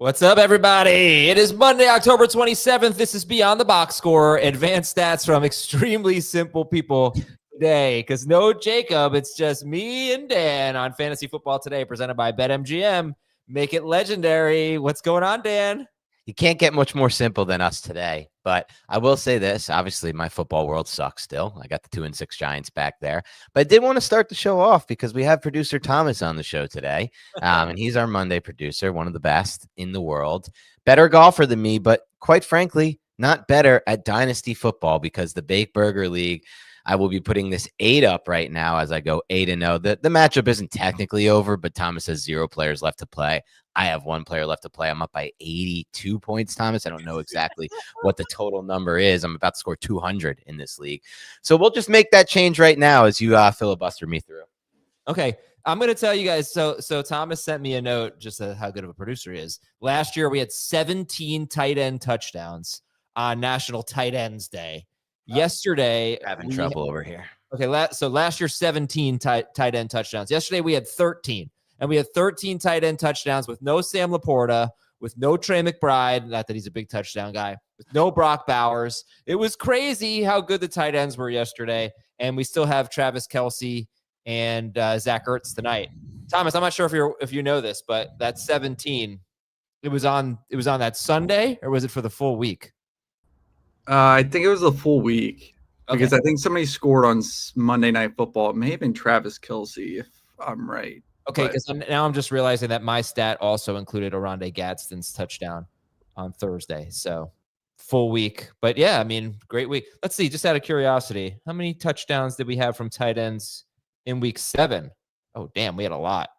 What's up, everybody? It is Monday, October 27th. This is Beyond the Box Score, advanced stats from extremely simple people today. Because no Jacob, it's just me and Dan on Fantasy Football Today, presented by BetMGM. Make it legendary. What's going on, Dan? You can't get much more simple than us today, but I will say this. Obviously, my football world sucks still. I got the 2-6 Giants back there, but I did want to start the show off because we have producer Thomas on the show today, and he's our Monday producer, one of the best in the world. Better golfer than me, but quite frankly, not better at dynasty football because the Bake Burger League, I will be putting this 8 up right now as I go 8-0. The matchup isn't technically over, but Thomas has 0 players left to play. I have 1 player left to play. I'm up by 82 points, Thomas. I don't know exactly what the total number is. I'm about to score 200 in this league. So we'll just make that change right now as you filibuster me through. Okay. I'm going to tell you guys. So Thomas sent me a note just how good of a producer he is. Last year, we had 17 tight end touchdowns on National Tight Ends Day. Yesterday, Having trouble over here. Okay, so last year, 17 tight end touchdowns. Yesterday, we had 13. And we had 13 tight end touchdowns with no Sam Laporta, with no Trey McBride, not that he's a big touchdown guy, with no Brock Bowers. It was crazy how good the tight ends were yesterday. And we still have Travis Kelce and Zach Ertz tonight. Thomas, I'm not sure if you know this, but that 17, it was on that Sunday, or was it for the full week? I think it was a full week because I think somebody scored on Monday Night Football. It may have been Travis Kelce, if I'm right. Okay, because now I'm just realizing that my stat also included Oronde Gadsden's touchdown on Thursday. So full week. But yeah, I mean, great week. Let's see, just out of curiosity, how many touchdowns did we have from tight ends in week 7? Oh, damn, we had a lot.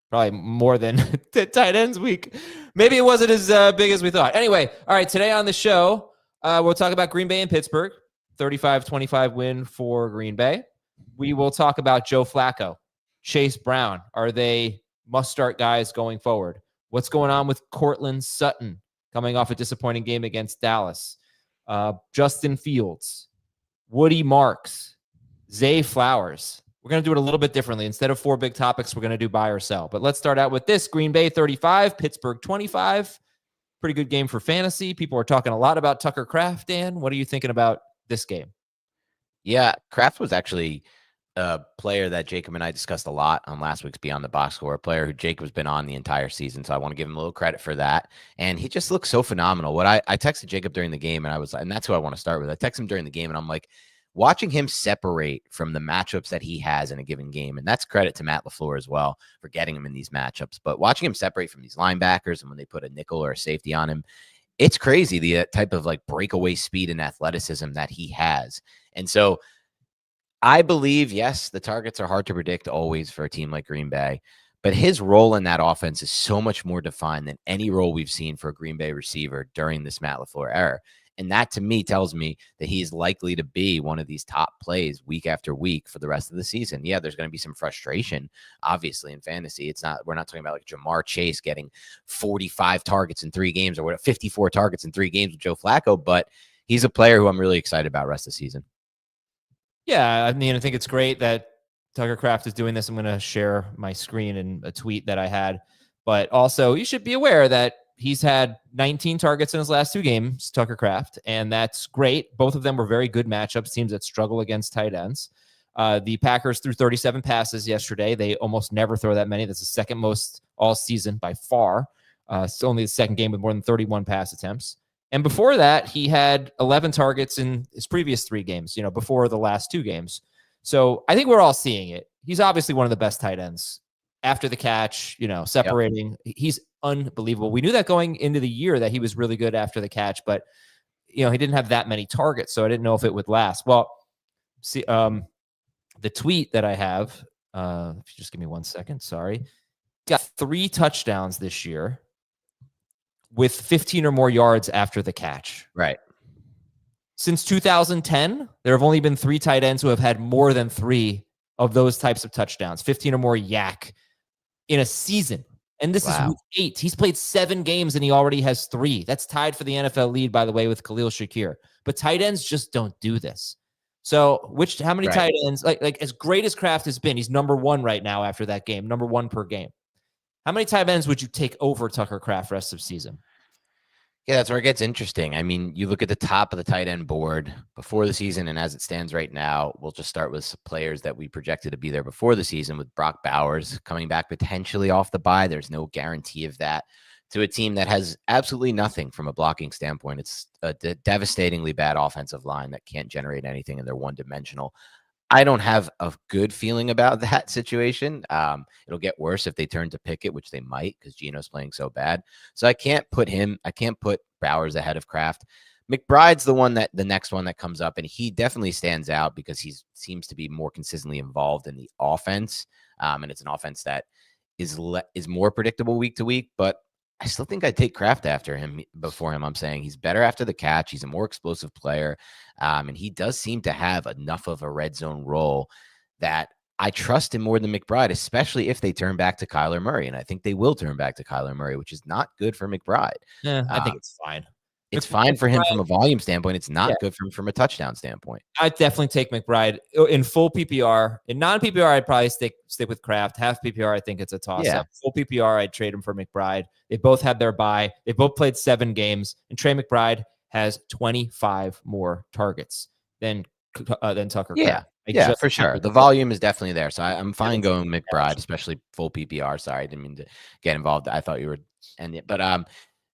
Probably more than tight ends week. Maybe it wasn't as big as we thought. Anyway, all right, today on the show, we'll talk about Green Bay and Pittsburgh. 35-25 win for Green Bay. We will talk about Joe Flacco, Chase Brown. Are they must-start guys going forward? What's going on with Courtland Sutton coming off a disappointing game against Dallas? Justin Fields, Woody Marks, Zay Flowers. We're going to do it a little bit differently. Instead of 4 big topics, we're going to do buy or sell. But let's start out with this. Green Bay 35, Pittsburgh 25. Pretty good game for fantasy. People are talking a lot about Tucker Kraft, Dan. What are you thinking about this game? Yeah, Kraft was actually a player that Jacob and I discussed a lot on last week's Beyond the Box Score, a player who Jacob's been on the entire season. So I want to give him a little credit for that. And he just looks so phenomenal. I texted Jacob during the game, and that's who I want to start with. I texted him during the game, and I'm like, watching him separate from the matchups that he has in a given game. And that's credit to Matt LaFleur as well for getting him in these matchups. But watching him separate from these linebackers and when they put a nickel or a safety on him, it's crazy the type of like breakaway speed and athleticism that he has. And so I believe, yes, the targets are hard to predict always for a team like Green Bay, but his role in that offense is so much more defined than any role we've seen for a Green Bay receiver during this Matt LaFleur era. And that, to me, tells me that he's likely to be one of these top plays week after week for the rest of the season. Yeah, there's going to be some frustration, obviously, in fantasy. We're not talking about like Jamar Chase getting 45 targets in 3 games or 54 targets in 3 games with Joe Flacco, but he's a player who I'm really excited about rest of the season. Yeah, I mean, I think it's great that Tucker Kraft is doing this. I'm going to share my screen and a tweet that I had. But also, you should be aware that he's had 19 targets in his last 2 games, Tucker Kraft, and that's great. Both of them were very good matchups, teams that struggle against tight ends. The Packers threw 37 passes yesterday. They almost never throw that many. That's the second most all season by far. It's only the second game with more than 31 pass attempts. And before that, he had 11 targets in his previous 3 games, before the last 2 games. So I think we're all seeing it. He's obviously one of the best tight ends after the catch, separating. Yep. He's unbelievable. We knew that going into the year that he was really good after the catch, but he didn't have that many targets, so I didn't know if it would last. Well, see, the tweet that I have, if you just give me 1 second, sorry, got 3 touchdowns this year with 15 or more yards after the catch. Right. Since 2010, there have only been 3 tight ends who have had more than 3 of those types of touchdowns, 15 or more yak in a season. And this is week 8. He's played 7 games and he already has 3. That's tied for the NFL lead, by the way, with Khalil Shakir. But tight ends just don't do this. So how many tight ends, like as great as Kraft has been, he's number 1 right now after that game, number 1 per game. How many tight ends would you take over Tucker Kraft rest of season? Yeah, that's where it gets interesting. I mean, you look at the top of the tight end board before the season, and as it stands right now, we'll just start with some players that we projected to be there before the season, with Brock Bowers coming back potentially off the bye. There's no guarantee of that, to a team that has absolutely nothing from a blocking standpoint. It's a devastatingly bad offensive line that can't generate anything, and they're one-dimensional. I don't have a good feeling about that situation. It'll get worse if they turn to Pickett, which they might, because Geno's playing so bad. So I can't put Bowers ahead of Kraft. McBride's the next one that comes up, and he definitely stands out because he seems to be more consistently involved in the offense. And it's an offense that is more predictable week to week, but I still think I'd take Kraft before him. I'm saying he's better after the catch. He's a more explosive player. And he does seem to have enough of a red zone role that I trust him more than McBride, especially if they turn back to Kyler Murray. And I think they will turn back to Kyler Murray, which is not good for McBride. Yeah, I think it's fine. It's fine for him from a volume standpoint. It's not good for him from a touchdown standpoint. I'd definitely take McBride in full PPR. In non-PPR, I'd probably stick with Kraft. Half PPR, I think it's a toss-up. Yeah. Full PPR, I'd trade him for McBride. They both had their bye. They both played 7 games, and Trey McBride has 25 more targets than Tucker Kraft. Yeah, for sure. The volume is definitely there. So I'm fine going McBride, especially full PPR. Sorry, I didn't mean to get involved. I thought you were ending it. But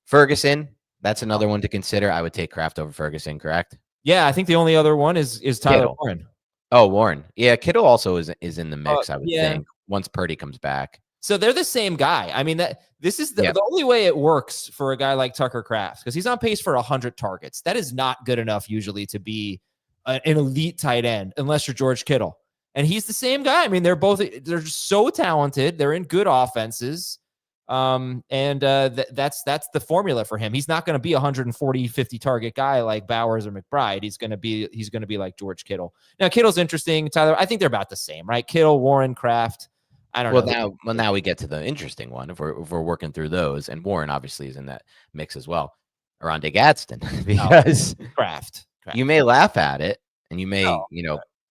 Ferguson, that's another one to consider. I would take Kraft over Ferguson, correct? Yeah, I think the only other one is Tyler Kittle. Warren. Oh, Warren. Yeah, Kittle also is in the mix, I would think, once Purdy comes back. So they're the same guy. I mean, this is the only way it works for a guy like Tucker Kraft, because he's on pace for 100 targets. That is not good enough usually to be an elite tight end unless you're George Kittle. And he's the same guy. I mean, they're so talented. They're in good offenses. That's the formula for him. He's not going to be 140, 50 target guy like Bowers or McBride. He's going to be like George Kittle. Now, Kittle's interesting, Tyler. I think they're about the same, right? Kittle, Warren, Kraft. I don't know. Now we get to the interesting one if we're working through those, and Warren obviously is in that mix as well. Oronde Gadsden, because Kraft. You may laugh at it and you may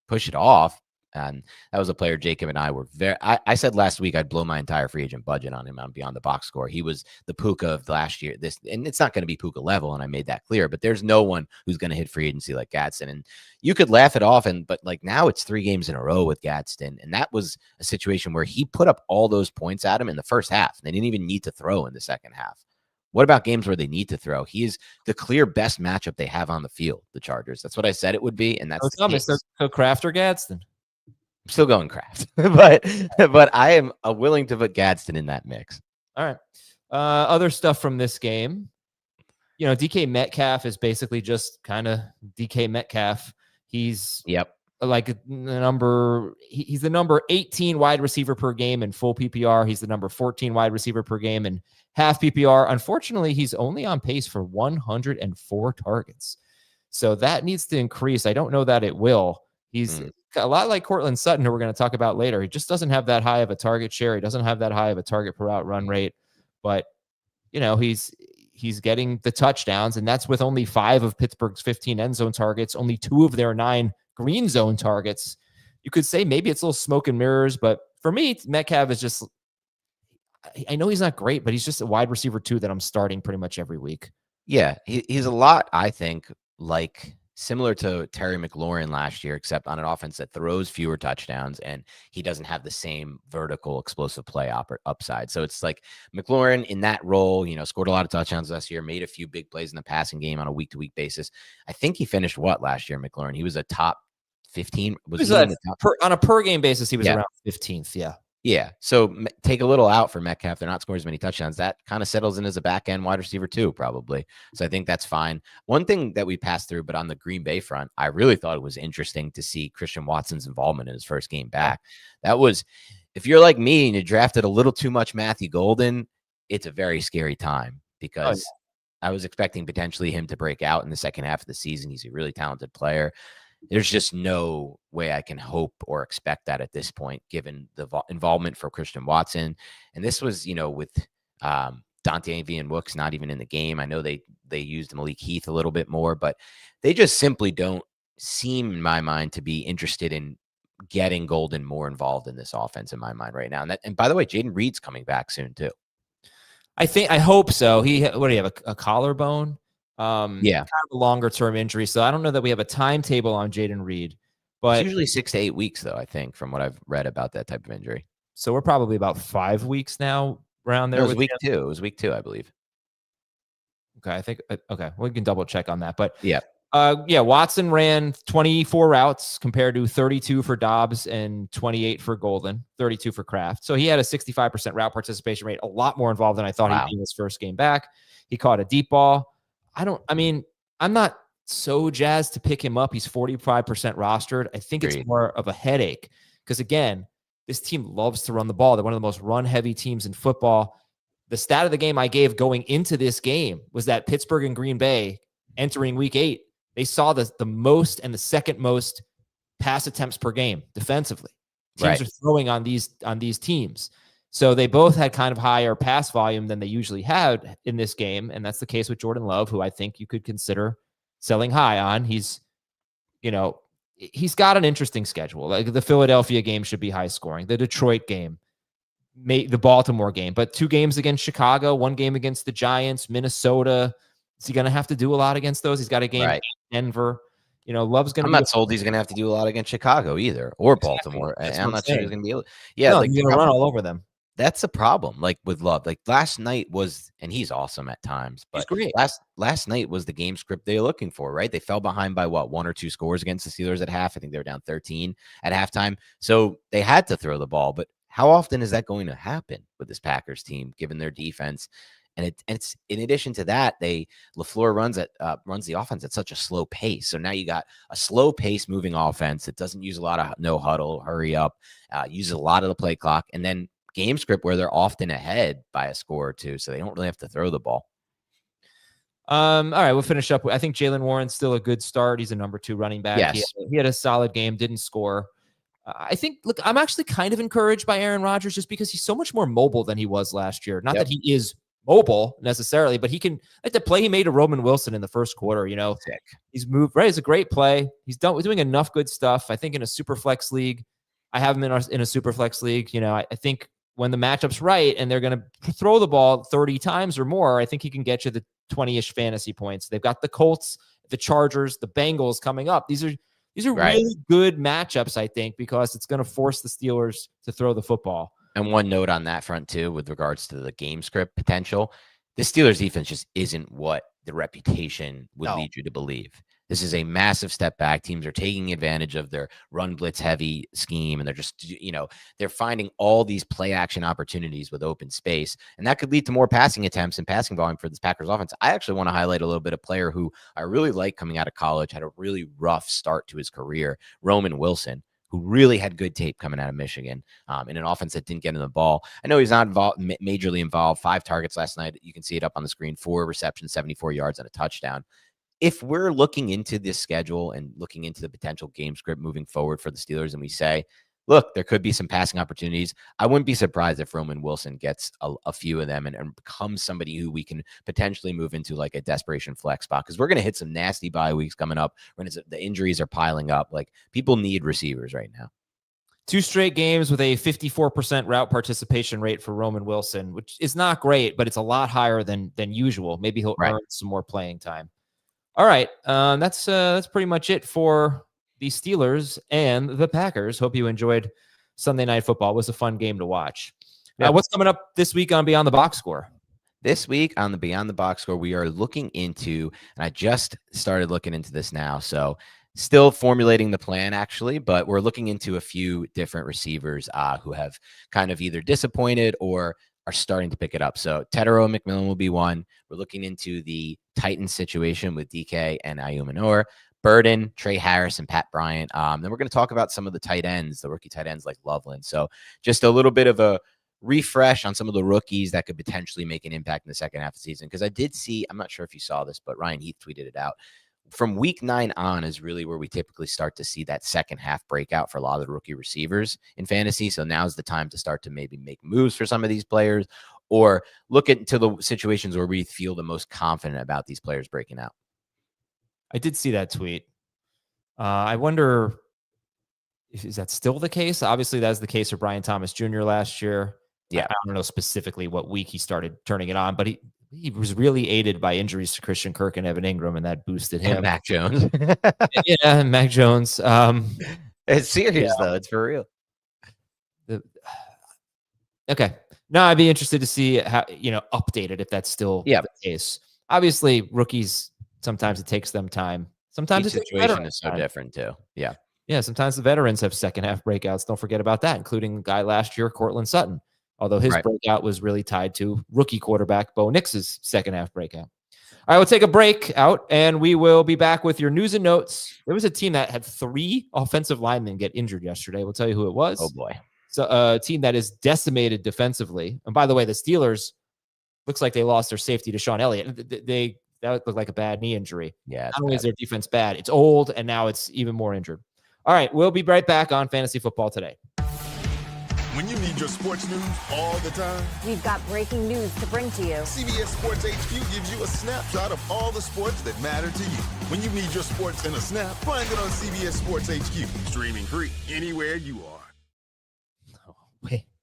push it off. And that was a player Jacob and I were I said last week I'd blow my entire free agent budget on him on Beyond the Box Score. He was the Puka of last year. And it's not going to be Puka level, and I made that clear. But there's no one who's going to hit free agency like Gadsden. And you could laugh it off, but like now it's 3 games in a row with Gadsden, and that was a situation where he put up all those points at him in the first half. They didn't even need to throw in the second half. What about games where they need to throw? He is the clear best matchup they have on the field, the Chargers. That's what I said it would be, and that's so Kraft or Gadsden. I'm still going Kraft, but I am willing to put Gadsden in that mix. All right. Other stuff from this game, DK Metcalf is basically just kind of DK Metcalf. He's like he's the number 18 wide receiver per game in full PPR. He's the number 14 wide receiver per game in half PPR. Unfortunately, he's only on pace for 104 targets. So that needs to increase. I don't know that it will. He's a lot like Courtland Sutton, who we're going to talk about later. He just doesn't have that high of a target share. He doesn't have that high of a target per route run rate. But, he's getting the touchdowns, and that's with only 5 of Pittsburgh's 15 end zone targets, only 2 of their 9 green zone targets. You could say maybe it's a little smoke and mirrors, but for me, Metcalf is just, I know he's not great, but he's just a wide receiver 2 that I'm starting pretty much every week. Yeah, he's a lot, I think, like similar to Terry McLaurin last year, except on an offense that throws fewer touchdowns, and he doesn't have the same vertical explosive play upside. So it's like McLaurin in that role, scored a lot of touchdowns last year, made a few big plays in the passing game on a week-to-week basis. I think he finished last year, McLaurin? He was a top 15. On a per game basis, he was around 15th. Yeah. Yeah. So take a little out for Metcalf. They're not scoring as many touchdowns. That kind of settles in as a back end wide receiver 2, probably. So I think that's fine. One thing that we passed through, but on the Green Bay front, I really thought it was interesting to see Christian Watson's involvement in his first game back. That was, if you're like me and you drafted a little too much Matthew Golden, it's a very scary time, because I was expecting potentially him to break out in the second half of the season. He's a really talented player. There's just no way I can hope or expect that at this point, given the involvement for Christian Watson. And this was, with Dante Vian Wooks not even in the game. I know they used Malik Heath a little bit more, but they just simply don't seem, in my mind, to be interested in getting Golden more involved in this offense in my mind right now. And by the way, Jaden Reed's coming back soon too. I hope so. What do you have? A collarbone? Yeah. Kind of a longer term injury. So I don't know that we have a timetable on Jaden Reed, It's but usually 6 to 8 weeks though, I think, from what I've read about that type of injury. so we're probably about 5 weeks now around there. No, it was week 2. It was week 2, I believe. Okay. I think, okay. We can double check on that, but yeah. Watson ran 24 routes compared to 32 for Dobbs and 28 for Golden, 32 for Kraft. So he had a 65% route participation rate, a lot more involved than I thought he'd be in his first game back. He caught a deep ball. I'm not so jazzed to pick him up. He's 45% rostered. I think it's more of a headache because, again, this team loves to run the ball. They're one of the most run-heavy teams in football. The stat of the game I gave going into this game was that Pittsburgh and Green Bay entering week 8, they saw the most and the second most pass attempts per game defensively. Teams are throwing on these teams. So they both had kind of higher pass volume than they usually had in this game. And that's the case with Jordan Love, who I think you could consider selling high on. He's got an interesting schedule. Like the Philadelphia game should be high scoring. The Detroit game, the Baltimore game, but 2 games against Chicago, 1 game against the Giants, Minnesota. Is he going to have to do a lot against those? He's got a game in Denver. Love's going to I'm not sold he's going to have to do a lot against Chicago either, or Baltimore. I'm not sure he's going to be able. Yeah, no, he's going to run all over them. That's a problem. Like with Love, like last night was, and he's awesome at times, but he's great. Last night was the game script they're looking for, right? They fell behind by 1 or 2 scores against the Steelers at half. I think they were down 13 at halftime. So they had to throw the ball, but how often is that going to happen with this Packers team, given their defense? And it's in addition to that, LaFleur runs the offense at such a slow pace. So now you got a slow pace moving offense that doesn't use a lot of no huddle, hurry up, uses a lot of the play clock, and then game script where they're often ahead by a score or 2, so they don't really have to throw the ball. All right, we'll finish up. I think Jaylen Warren's still a good start. He's a number 2 running back. Yes. He had a solid game, didn't score. I think, look, I'm actually kind of encouraged by Aaron Rodgers just because he's so much more mobile than he was last year. Not that he is mobile necessarily, but he can, like the play he made to Roman Wilson in the first quarter, Sick. He's moved, right? It's a great play. He's doing enough good stuff. I think in a super flex league, I have him in a super flex league. I think when the matchup's right and they're going to throw the ball 30 times or more, I think he can get you the 20-ish fantasy points. They've got the Colts, the Chargers, the Bengals coming up. These are really good matchups, I think, because it's going to force the Steelers to throw the football. And one note on that front, too, with regards to the game script potential, the Steelers defense just isn't what the reputation would lead you to believe. This is a massive step back. Teams are taking advantage of their run blitz heavy scheme, and they're just, they're finding all these play action opportunities with open space, and that could lead to more passing attempts and passing volume for this Packers offense. I actually want to highlight a little bit of player who I really like coming out of college, had a really rough start to his career, Roman Wilson, who really had good tape coming out of Michigan in an offense that didn't get in the ball. I know he's not majorly involved. 5 targets last night. You can see it up on the screen. 4 receptions, 74 yards, and a touchdown. If we're looking into this schedule and looking into the potential game script moving forward for the Steelers, and we say, look, there could be some passing opportunities, I wouldn't be surprised if Roman Wilson gets a few of them and becomes somebody who we can potentially move into like a desperation flex spot, because we're going to hit some nasty bye weeks coming up when the injuries are piling up. Like, people need receivers right now. 2 straight games with a 54% route participation rate for Roman Wilson, which is not great, but it's a lot higher than usual. Maybe he'll earn some more playing time. All right, that's pretty much it for the Steelers and the Packers. Hope you enjoyed Sunday Night Football. It was a fun game to watch. What's coming up this week on Beyond the Box Score? This week on the Beyond the Box Score, we are looking into, and I just started looking into this now, so still formulating the plan, actually, but we're looking into a few different receivers who have kind of either disappointed or are starting to pick it up. So Tedero McMillan will be one. We're looking into the Titans situation with DK and Ayumanor, Burden, Trey Harris, and Pat Bryant. Then we're going to talk about some of the tight ends, the rookie tight ends like Loveland. So just a little bit of a refresh on some of the rookies that could potentially make an impact in the second half of the season. Because I did see, I'm not sure if you saw this, but Ryan Heath tweeted it out. From week 9 on is really where we typically start to see that second half breakout for a lot of the rookie receivers in fantasy. So now's the time to start to maybe make moves for some of these players, or look into the situations where we feel the most confident about these players breaking out. I did see that tweet. I wonder Is that still the case? Obviously, that was the case for Brian Thomas Jr. last year. Yeah. I don't know specifically what week he started turning it on, but he was really aided by injuries to Christian Kirk and Evan Ingram, and that boosted him. And Mac Jones. Yeah, and Mac Jones. It's serious, though. It's for real. Okay. No, I'd be interested to see how, updated if that's still the case. Obviously, rookies, sometimes it takes them time. Sometimes the situation is so different, too. Yeah. Yeah, sometimes the veterans have second half breakouts. Don't forget about that, including the guy last year, Courtland Sutton. Although his breakout was really tied to rookie quarterback Bo Nix's second half breakout. All right, we'll take a break out, and we will be back with your news and notes. There was a team that had 3 offensive linemen get injured yesterday. We'll tell you who it was. Oh, boy. So a team that is decimated defensively. And by the way, the Steelers, looks like they lost their safety to Sean Elliott. That looked like a bad knee injury. Yeah. Not only is their defense bad, it's old, and now it's even more injured. All right, we'll be right back on Fantasy Football Today. When you need your sports news all the time, we've got breaking news to bring to you. CBS Sports HQ gives you a snapshot of all the sports that matter to you. When you need your sports in a snap, find it on CBS Sports HQ. Streaming free anywhere you are.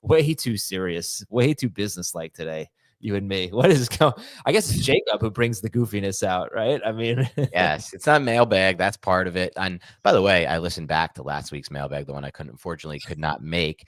Way too serious. Way too businesslike today. You and me. What is going? I guess it's Jacob who brings the goofiness out, right? I mean, yes, it's not mailbag. That's part of it. And by the way, I listened back to last week's mailbag, the one I unfortunately could not make.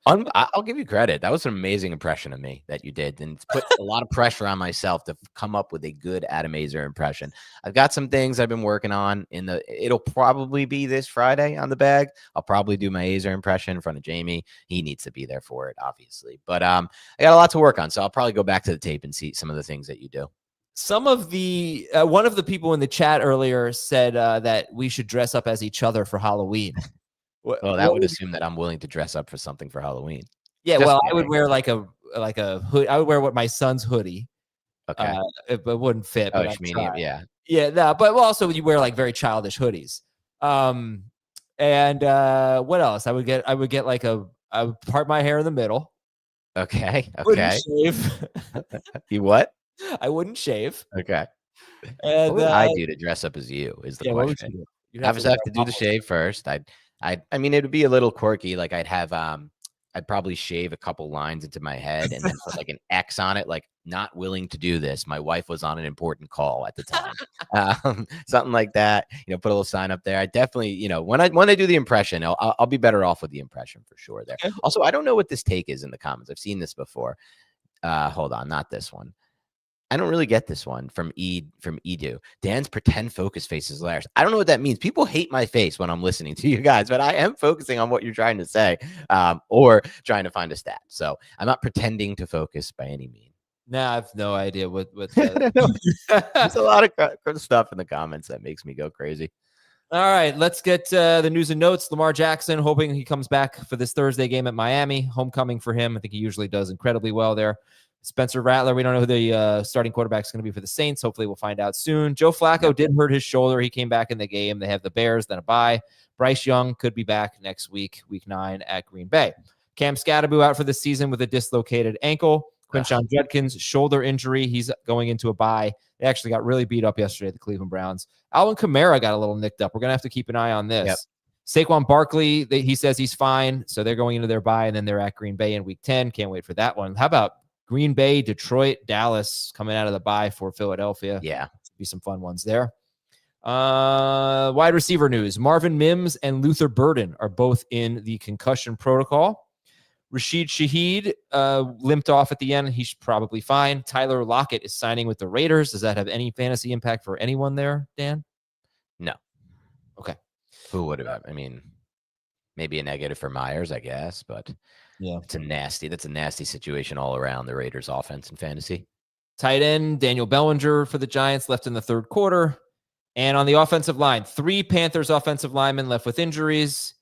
I'll give you credit. That was an amazing impression of me that you did, and it's put a lot of pressure on myself to come up with a good Adam Azer impression. I've got some things I've been working on. It'll probably be this Friday on the bag. I'll probably do my Azer impression in front of Jamie. He needs to be there for it, obviously. But I got a lot to work on, so I'll probably go back to the tape and see some of the things that you do. Some of the one of the people in the chat earlier said that we should dress up as each other for Halloween. Well, that would assume that I'm willing to dress up for something for Halloween. Yeah, well, I would wear like a hood. I would wear my son's hoodie. Okay, it wouldn't fit. Oh, but yeah. No, but also you wear like very childish hoodies. And what else? I would get like I would part my hair in the middle. Okay. Wouldn't shave. You what? I wouldn't shave. Okay. And what would I do to dress up as you? Is the question. You'd have to do the shave first. I mean, it would be a little quirky. Like I'd probably shave a couple lines into my head and then put like an X on it. Like, not willing to do this. My wife was on an important call at the time. Something like that. Put a little sign up there. I definitely, when I do the impression, I'll be better off with the impression for sure there. Okay. Also, I don't know what this take is in the comments. I've seen this before. Hold on, not this one. I don't really get this one from Edu. Dan's pretend focus face is hilarious. I don't know what that means. People hate my face when I'm listening to you guys, but I am focusing on what you're trying to say, or trying to find a stat. So I'm not pretending to focus by any means. Nah, I have no idea what There's a lot of good stuff in the comments that makes me go crazy. All right, let's get the news and notes. Lamar Jackson, hoping he comes back for this Thursday game at Miami. Homecoming for him. I think he usually does incredibly well there. Spencer Rattler, we don't know who the starting quarterback is going to be for the Saints. Hopefully we'll find out soon. Joe Flacco did hurt his shoulder. He came back in the game. They have the Bears, then a bye. Bryce Young could be back next week, week 9 at Green Bay. Cam Scatterbu out for the season with a dislocated ankle. Quinshon Judkins, shoulder injury. He's going into a bye. They actually got really beat up yesterday, the Cleveland Browns. Alvin Kamara got a little nicked up. We're going to have to keep an eye on this. Yep. Saquon Barkley, he says he's fine. So they're going into their bye, and then they're at Green Bay in week 10. Can't wait for that one. How about Green Bay, Detroit, Dallas coming out of the bye for Philadelphia? Yeah. Should be some fun ones there. Wide receiver news. Marvin Mims and Luther Burden are both in the concussion protocol. Rashid Shaheed limped off at the end. He's probably fine. Tyler Lockett is signing with the Raiders. Does that have any fantasy impact for anyone there, Dan? No. Okay. Who would have? I mean, maybe a negative for Myers, I guess, but yeah, that's a nasty situation all around the Raiders offense and fantasy. Tight end Daniel Bellinger for the Giants left in the third quarter. And on the offensive line, 3 Panthers offensive linemen left with injuries.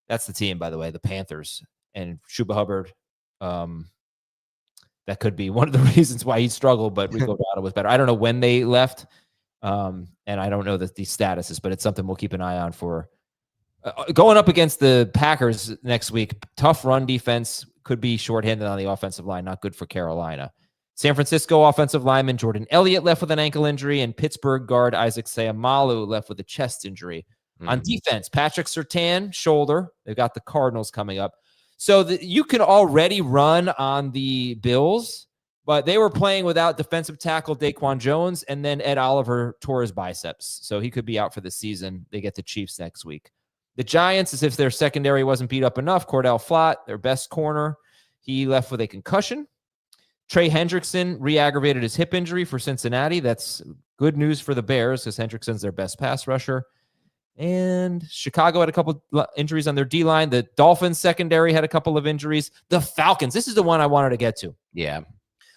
That's the team, by the way, the Panthers. And Chuba Hubbard, that could be one of the reasons why he struggled, but Rico Dowdle was better. I don't know when they left, and I don't know the statuses, but it's something we'll keep an eye on for. Going up against the Packers next week, tough run defense, could be shorthanded on the offensive line, not good for Carolina. San Francisco offensive lineman Jordan Elliott left with an ankle injury, and Pittsburgh guard Isaac Seumalo left with a chest injury. On defense, Patrick Surtain, shoulder. They've got the Cardinals coming up. So you can already run on the Bills, but they were playing without defensive tackle Daquan Jones, and then Ed Oliver tore his biceps. So he could be out for the season. They get the Chiefs next week. The Giants, as if their secondary wasn't beat up enough, Cordell Flott, their best corner, he left with a concussion. Trey Hendrickson re-aggravated his hip injury for Cincinnati. That's good news for the Bears because Hendrickson's their best pass rusher. And Chicago had a couple injuries on their D-line. The Dolphins secondary had a couple of injuries. The Falcons, this is the one I wanted to get to. Yeah.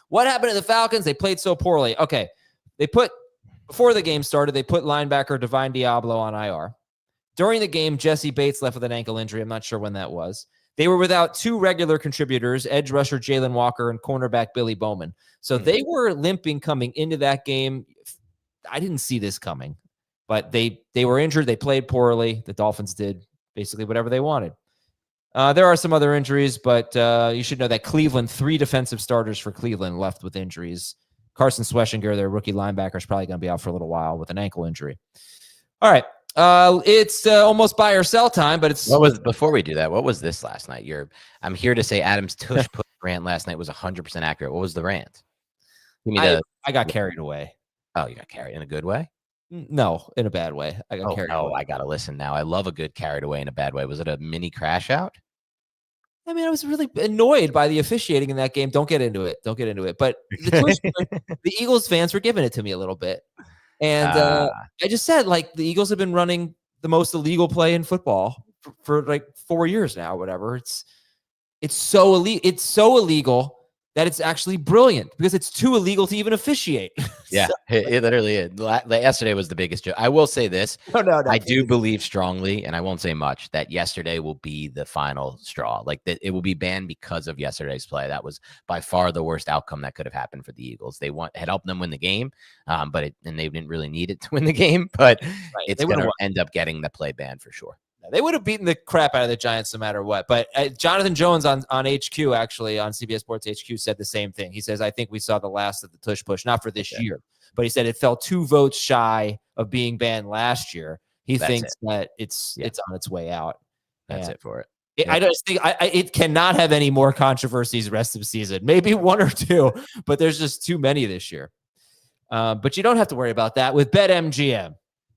What happened to the Falcons? They played so poorly. Okay. Before the game started, they put linebacker Divine Diablo on IR. During the game, Jesse Bates left with an ankle injury. I'm not sure when that was. They were without two regular contributors, edge rusher Jalen Walker and cornerback Billy Bowman. So they were limping coming into that game. I didn't see this coming. But they were injured. They played poorly. The Dolphins did basically whatever they wanted. There are some other injuries, but you should know that Cleveland, 3 defensive starters for Cleveland left with injuries. Carson Schweschinger, their rookie linebacker, is probably going to be out for a little while with an ankle injury. All right. It's almost buy or sell time, but it's... Before we do that, what was this last night? I'm here to say Adam's tush push rant last night was 100% accurate. What was the rant? I got carried away. Oh, you got carried in a good way? No, in a bad way. I got carried away. I got to listen now. I love a good carried away in a bad way. Was it a mini crash out? I mean, I was really annoyed by the officiating in that game. Don't get into it. But the Eagles fans were giving it to me a little bit. And I just said, like, the Eagles have been running the most illegal play in football for like 4 years now, whatever. It's so illegal that it's actually brilliant because it's too illegal to even officiate. Yeah, it literally is. Yesterday was the biggest joke. I will say this. No, I do believe strongly, and I won't say much, that yesterday will be the final straw. Like, that it will be banned because of yesterday's play. That was by far the worst outcome that could have happened for the Eagles. They had helped them win the game, and they didn't really need it to win the game, but it's going to end up getting the play banned for sure. They would have beaten the crap out of the Giants no matter what. But Jonathan Jones on HQ, actually, on CBS Sports HQ, said the same thing. He says, I think we saw the last of the tush push, not for this year. But he said it fell 2 votes shy of being banned last year. He thinks that it's on its way out. That's it for it. I just think it cannot have any more controversies the rest of the season. Maybe 1 or 2, but there's just too many this year. But you don't have to worry about that with BetMGM.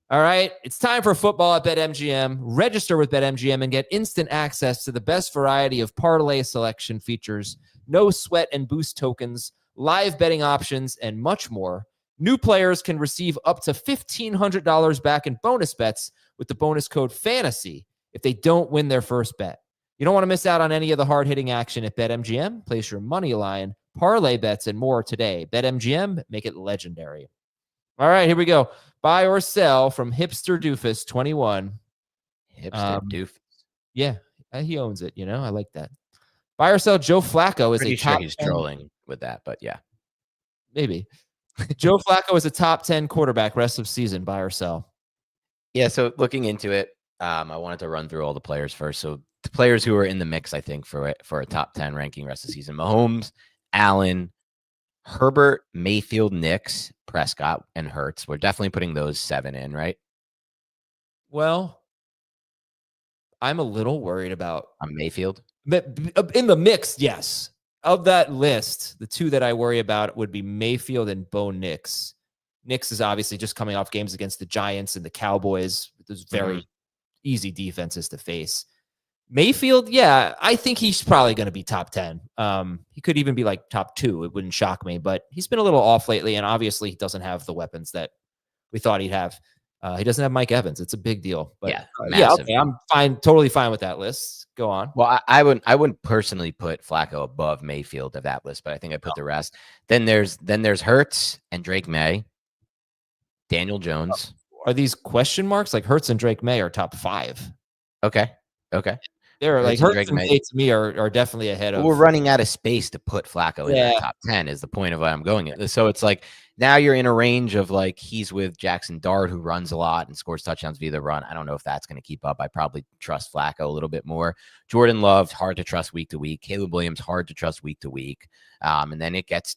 All right, it's time for football at BetMGM. Register with BetMGM and get instant access to the best variety of parlay selection features, no sweat and boost tokens, live betting options, and much more. New players can receive up to $1,500 back in bonus bets with the bonus code FANTASY if they don't win their first bet. You don't want to miss out on any of the hard-hitting action at BetMGM. Place your money line, parlay bets, and more today. BetMGM, make it legendary. All right, here we go. Buy or sell from Hipster Doofus 21. Hipster Doofus. Yeah, he owns it. I like that. Buy or sell Joe Flacco is pretty sure he's trolling with that, but yeah. Maybe. Joe Flacco is a top 10 quarterback rest of season. Buy or sell? Yeah, so looking into it, I wanted to run through all the players first. So the players who are in the mix, I think, for a top 10 ranking rest of the season: Mahomes, Allen, Herbert, Mayfield, Nix, Prescott, and Hurts. We're definitely putting those 7 in, right? Well, I'm a little worried about Mayfield. In the mix, yes. Of that list, the 2 that I worry about would be Mayfield and Bo Nix. Nix is obviously just coming off games against the Giants and the Cowboys. Those very easy defenses to face. Mayfield, yeah, I think he's probably going to be top 10. He could even be like top 2. It wouldn't shock me, but he's been a little off lately, and obviously he doesn't have the weapons that we thought he'd have. He doesn't have Mike Evans. It's a big deal. But okay, I'm fine, totally fine with that list. Go on. Well, I wouldn't personally put Flacco above Mayfield of that list, but I think I put the rest. Then there's Hurts and Drake May, Daniel Jones. Are these question marks? Like Hurts and Drake May are top 5. Okay. They're like Hurts and May to me are definitely ahead of. We're running out of space to put Flacco in the top 10 is the point of what I'm going at. So it's like now you're in a range of like he's with Jackson Dart, who runs a lot and scores touchdowns via the run. I don't know if that's going to keep up. I probably trust Flacco a little bit more. Jordan Love, hard to trust week to week. Caleb Williams, hard to trust week to week. And then it gets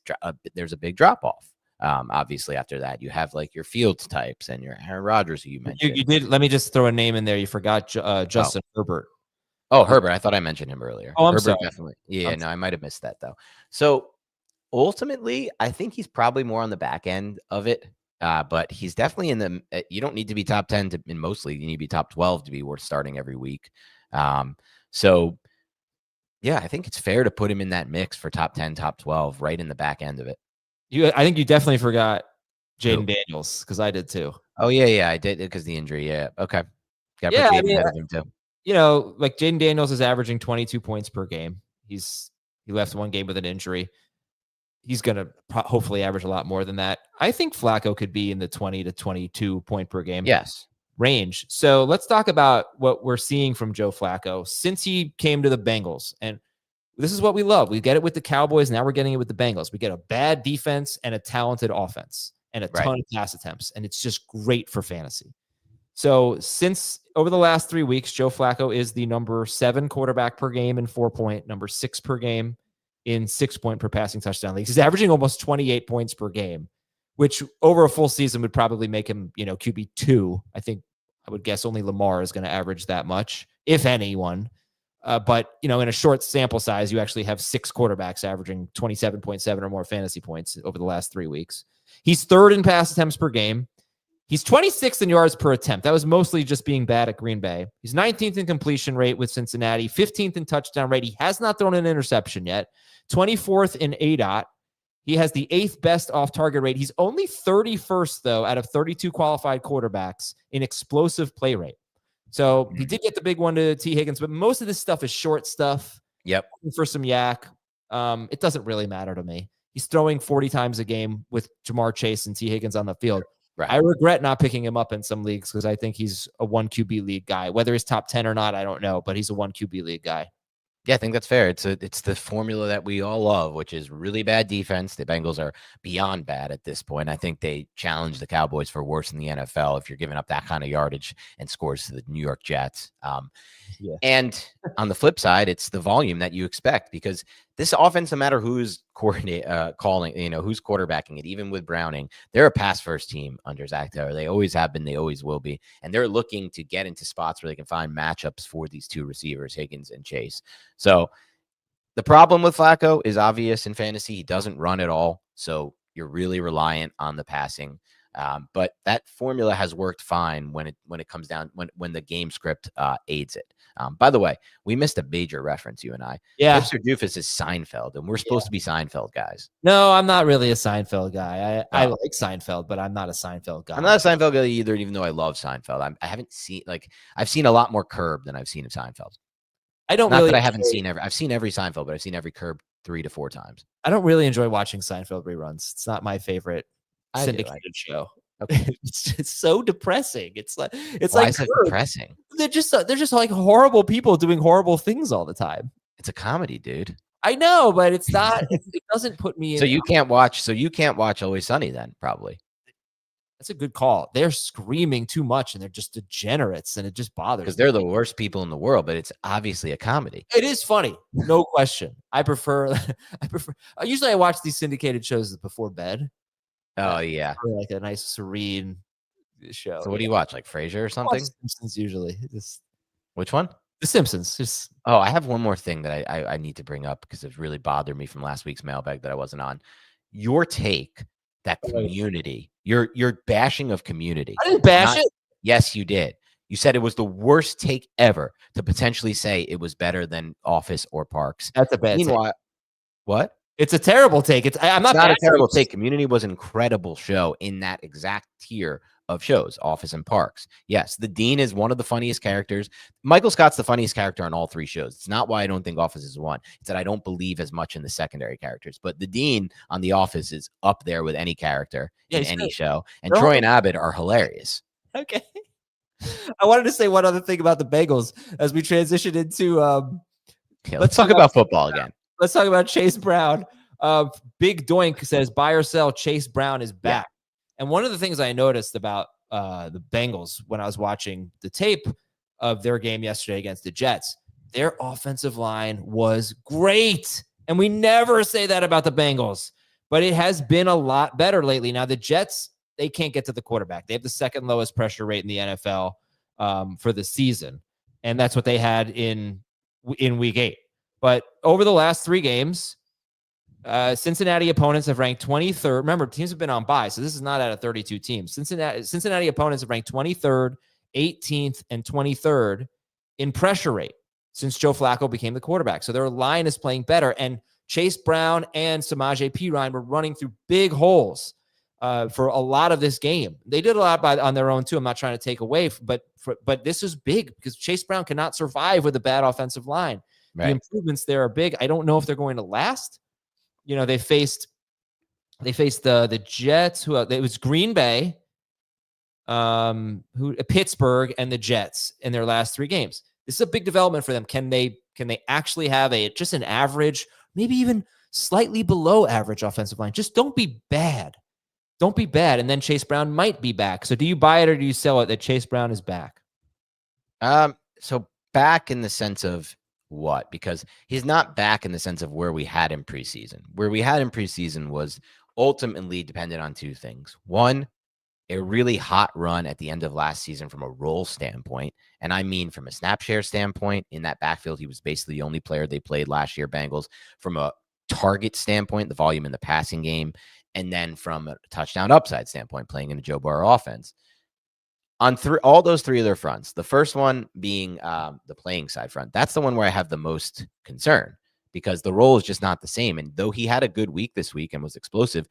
there's a big drop off. Obviously, after that, you have like your Fields types and your Aaron Rodgers, who you mentioned. You did. Let me just throw a name in there. You forgot Justin Herbert. Oh, Herbert. I thought I mentioned him earlier. Oh, I'm Herbert, sorry. definitely. Yeah, no, I might have missed that though. So ultimately, I think he's probably more on the back end of it. But he's definitely in the. You don't need to be top 10 to, and mostly you need to be top 12 to be worth starting every week. So yeah, I think it's fair to put him in that mix for top 10, top 12, right in the back end of it. I think you definitely forgot Jaden Daniels, because I did too. Oh yeah, I did because the injury. Yeah, okay. Got to Yeah, put I Jaden mean, ahead of him too. Like Jaden Daniels is averaging 22 points per game. He left one game with an injury. He's going to hopefully average a lot more than that. I think Flacco could be in the 20 to 22 point per game range. So let's talk about what we're seeing from Joe Flacco since he came to the Bengals. And this is what we love. We get it with the Cowboys. Now we're getting it with the Bengals. We get a bad defense and a talented offense and a ton of pass attempts. And it's just great for fantasy. So since over the last 3 weeks, Joe Flacco is the number 7 quarterback per game in 4-point, number 6 per game in 6-point per passing touchdown leagues. He's averaging almost 28 points per game, which over a full season would probably make him, QB2. I would guess only Lamar is going to average that much, if anyone. But in a short sample size, you actually have 6 quarterbacks averaging 27.7 or more fantasy points over the last 3 weeks. He's 3rd in pass attempts per game. He's 26th in yards per attempt. That was mostly just being bad at Green Bay. He's 19th in completion rate with Cincinnati, 15th in touchdown rate. He has not thrown an interception yet. 24th in ADOT. He has the 8th best off-target rate. He's only 31st, though, out of 32 qualified quarterbacks in explosive play rate. So he did get the big one to T. Higgins, but most of this stuff is short stuff. Yep. For some yak. It doesn't really matter to me. He's throwing 40 times a game with Jamar Chase and T. Higgins on the field. Right. I regret not picking him up in some leagues because I think he's a 1 QB league guy. Whether he's top 10 or not, I don't know, but he's a 1 QB league guy. Yeah, I think that's fair. It's the formula that we all love, which is really bad defense. The Bengals are beyond bad at this point. I think they challenge the Cowboys for worse in the NFL if you're giving up that kind of yardage and scores to the New York Jets. And on the flip side, it's the volume that you expect because this offense, no matter who's calling, who's quarterbacking it, even with Browning, they're a pass-first team under Zach Taylor. They always have been. They always will be. And they're looking to get into spots where they can find matchups for these 2 receivers, Higgins and Chase. So the problem with Flacco is obvious in fantasy. He doesn't run at all. So you're really reliant on the passing. But that formula has worked fine when it comes down when the game script aids it. By the way, we missed a major reference, you and I. Yeah. Hipster Doofus is Seinfeld, and we're supposed to be Seinfeld guys. No, I'm not really a Seinfeld guy. I like Seinfeld, but I'm not a Seinfeld guy. I'm not a Seinfeld guy either, even though I love Seinfeld. I haven't seen I've seen a lot more Curb than I've seen of Seinfeld. I've seen every Seinfeld, but I've seen every Curb 3 to 4 times. I don't really enjoy watching Seinfeld reruns. It's not my favorite syndicated show. Okay. It's so depressing. Why is it depressing? They're just like horrible people doing horrible things all the time. It's a comedy, dude. I know, but it's not. It doesn't put me in. So you can't watch Always Sunny then, probably. That's a good call. They're screaming too much and they're just degenerates and it just bothers me. Because they're the worst people in the world, but it's obviously a comedy. It is funny. No question. Usually I watch these syndicated shows before bed. Oh, yeah. Like a nice serene show. So what do you watch? Like Frasier or something? Simpsons usually. Which one? The Simpsons. I have one more thing that I need to bring up because it really bothered me from last week's mailbag that I wasn't on. Your take that Community, your bashing of Community. I didn't bash it. Yes, you did. You said it was the worst take ever to potentially say it was better than Office or Parks. That's a bad take. What? It's a terrible take. It's not a terrible take. Community was an incredible show in that exact tier of shows, Office and Parks. Yes, the Dean is one of the funniest characters. Michael Scott's the funniest character on all 3 shows. It's not why I don't think Office is one. It's that I don't believe as much in the secondary characters. But the Dean on The Office is up there with any character in any show. And Troy and Abbott are hilarious. Okay. I wanted to say one other thing about the Bengals as we transition into let's talk about football again. Let's talk about Chase Brown. Big Doink says buy or sell. Chase Brown is back. Yeah. And one of the things I noticed about the Bengals when I was watching the tape of their game yesterday against the Jets, their offensive line was great. And we never say that about the Bengals. but it has been a lot better lately. Now, the Jets, they can't get to the quarterback. They have the second lowest pressure rate in the NFL for the season, and that's what they had in week 8. But over the last 3 games, Cincinnati opponents have ranked 23rd. Remember, teams have been on bye, so this is not out of 32 teams. Cincinnati opponents have ranked 23rd, 18th, and 23rd in pressure rate since Joe Flacco became the quarterback. So their line is playing better. And Chase Brown and Samaje Perine were running through big holes for a lot of this game. They did a lot on their own too. I'm not trying to take away, but this is big because Chase Brown cannot survive with a bad offensive line. Right. The improvements there are big. I don't know if they're going to last. You know, they faced the Jets. It was Green Bay, Pittsburgh, and the Jets in their last 3 games. This is a big development for them. Can they actually have just an average, maybe even slightly below average offensive line? Just don't be bad. Don't be bad. And then Chase Brown might be back. So do you buy it or do you sell it that Chase Brown is back? So back in the sense of what? Because he's not back in the sense of where we had him preseason. Where we had him preseason was ultimately dependent on 2 things. One, a really hot run at the end of last season from a role standpoint. And I mean, from a snap share standpoint, in that backfield, he was basically the only player they played last year, Bengals. From a target standpoint, the volume in the passing game, and then from a touchdown upside standpoint, playing in a Joe Burrow offense. On all those 3 other fronts, the first one being the playing side front, that's the one where I have the most concern because the role is just not the same. And though he had a good week this week and was explosive,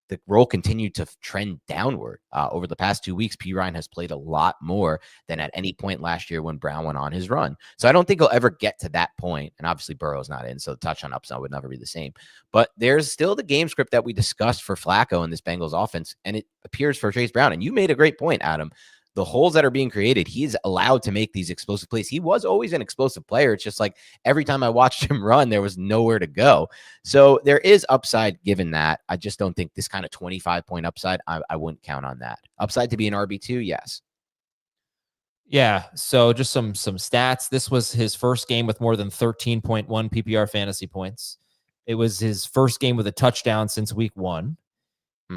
the role continued to trend downward. Over the past 2 weeks, Perine has played a lot more than at any point last year when Brown went on his run. So I don't think he'll ever get to that point. And obviously Burrow's not in, so the touchdown upside would never be the same. But there's still the game script that we discussed for Flacco in this Bengals offense, and it appears for Chase Brown. And you made a great point, Adam. The holes that are being created, he's allowed to make these explosive plays. He was always an explosive player. It's just like every time I watched him run, there was nowhere to go. So there is upside given that. I just don't think this kind of 25-point upside, I wouldn't count on that. Upside to be an RB2, yes. Yeah, so just some stats. This was his first game with more than 13.1 PPR fantasy points. It was his first game with a touchdown since week 1.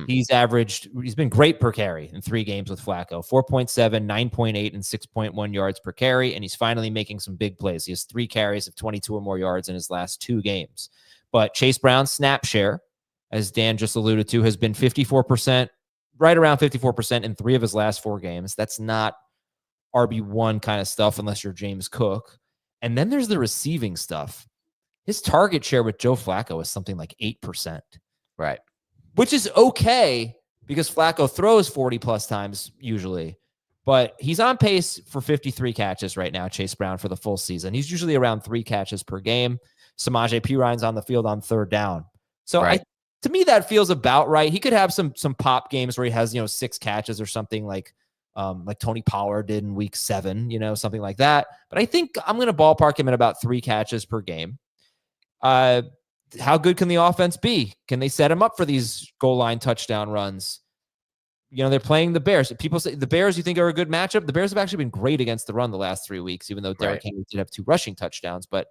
He's been great per carry in 3 games with Flacco, 4.7, 9.8, and 6.1 yards per carry. And he's finally making some big plays. He has 3 carries of 22 or more yards in his last 2 games. But Chase Brown's snap share, as Dan just alluded to, has been 54%, right around 54% in 3 of his last 4 games. That's not RB1 kind of stuff unless you're James Cook. And then there's the receiving stuff. His target share with Joe Flacco is something like 8%. Right. Which is okay because Flacco throws 40 plus times usually, but he's on pace for 53 catches right now, Chase Brown, for the full season. He's usually around 3 catches per game. Samaje Perine's on the field on 3rd down. So right. To me, that feels about right. He could have some pop games where he has, 6 catches or something like Tony Pollard did in week 7, something like that. But I think I'm going to ballpark him at about 3 catches per game. How good can the offense be? Can they set him up for these goal line touchdown runs? They're playing the Bears. People say the Bears, you think, are a good matchup. The Bears have actually been great against the run the last 3 weeks, even though Derrick Henry did have 2 rushing touchdowns, but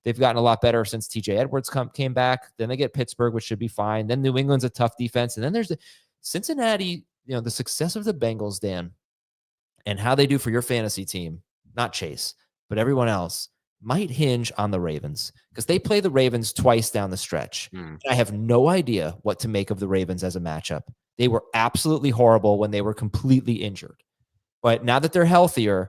they've gotten a lot better since TJ Edwards came back. Then they get Pittsburgh, which should be fine. Then New England's a tough defense. And then there's the Cincinnati, the success of the Bengals, Dan, and how they do for your fantasy team, not Chase, but everyone else, might hinge on the Ravens because they play the Ravens twice down the stretch. I have no idea what to make of the Ravens as a matchup. They were absolutely horrible when they were completely injured. But now that they're healthier,